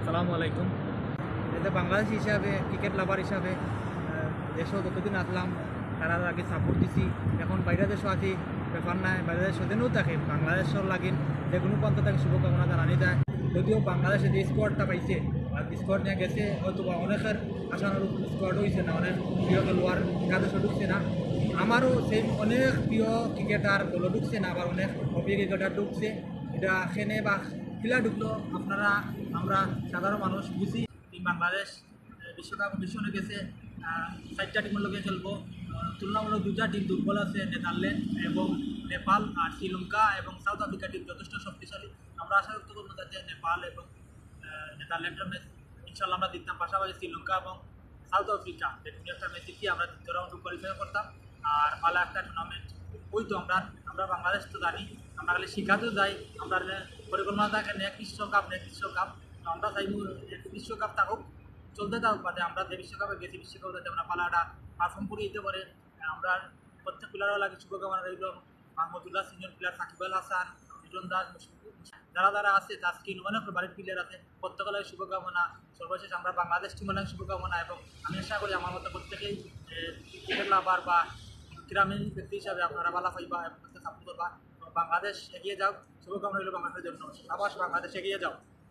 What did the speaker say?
আসসালামু আলাইকুম। এটা বাংলাদেশ হিসাবে ক্রিকেট লাভার হিসাবে দেশও যতদিন আসলাম তারা আগে সাপোর্ট দিছি, এখন বাইরে দেশও আছি, ব্যাপার নাই, বাইরে দেশ ওদেরও থাকে বাংলাদেশের লাগিন যে কোনো প্রান্ত থেকে শুভকামনা জানানি যায়। যদিও বাংলাদেশে যে স্কোয়াডটা পাইছে আর স্কোয়াড নিয়ে গেছে হয়তো বা অনেকের আশানুরূপ স্কোয়াড হয়েছে না, অনেক প্রিয় খেলোয়াড় একাদশে ঢুকছে না। আমারও সেই অনেক প্রিয় ক্রিকেটার দলও ঢুকছে না, আবার অনেক হবি ক্রিকেটার ঢুকছে। এটা খেনে বা খেলা ঢুকলো আপনারা আমরা সাধারণ মানুষ বুঝি। টিম বাংলাদেশ বিশ্বকাপ অডিশনে গেছে, 4টা টিমের লগে চলবো। তুলনামূলক 2টা টিম দুর্বল আছে, নেদারল্যান্ড এবং নেপাল, আর শ্রীলঙ্কা এবং সাউথ আফ্রিকা টিম যথেষ্ট শক্তিশালী। আমরা আশা করতে করবো যাতে নেপাল এবং নেদারল্যান্ডের ম্যাচ ইনশাল্লাহ আমরা জিততাম, পাশাপাশি শ্রীলঙ্কা এবং সাউথ আফ্রিকা যে একটা ম্যাচ জিতিয়ে আমরা দ্বিতীয় রাউন্ড কোয়ালিফাই করতাম। আর ভালো একটা টুর্নামেন্ট ওই তো আমরা বাংলাদেশ তো জানি, আমরা খালি শিখাতেও যাই, আমরা পরিকল্পনা থাকে নেক্সট বিশ্বকাপ আমরা চাইব বিশ্বকাপ থাকুক, চলতে থাকুক, বাদে আমরা যে বিশ্বকাপে গেছি বিশ্বকাপে যাতে আমরা পালাটা পারফর্ম করে দিতে পারে। আমরা প্রত্যেক প্লেয়ারও লাগে শুভকামনা রইল। মাহমুদুল্লাহ, সিনিয়র প্লেয়ার সাকিব আল হাসান, লিটন দাস, যারা আছে তাস্কিন, অনেক বাড়ির প্লেয়ার আছে, প্রত্যেকের লাগে শুভকামনা। সর্বশেষ আমরা বাংলাদেশ টিমের লাগে শুভকামনা, এবং আমি আশা করি আমার মতো প্রত্যেকেই ক্রিকেট লাভার বা গ্রামীণ ব্যক্তি হিসাবে আপনারা ভালো পাইবা এবং সাপোর্ট করবা। বাংলাদেশ এগিয়ে যাও, শুভকামনা রইল বাংলাদেশের জন্য। আবার বাংলাদেশ এগিয়ে যাও।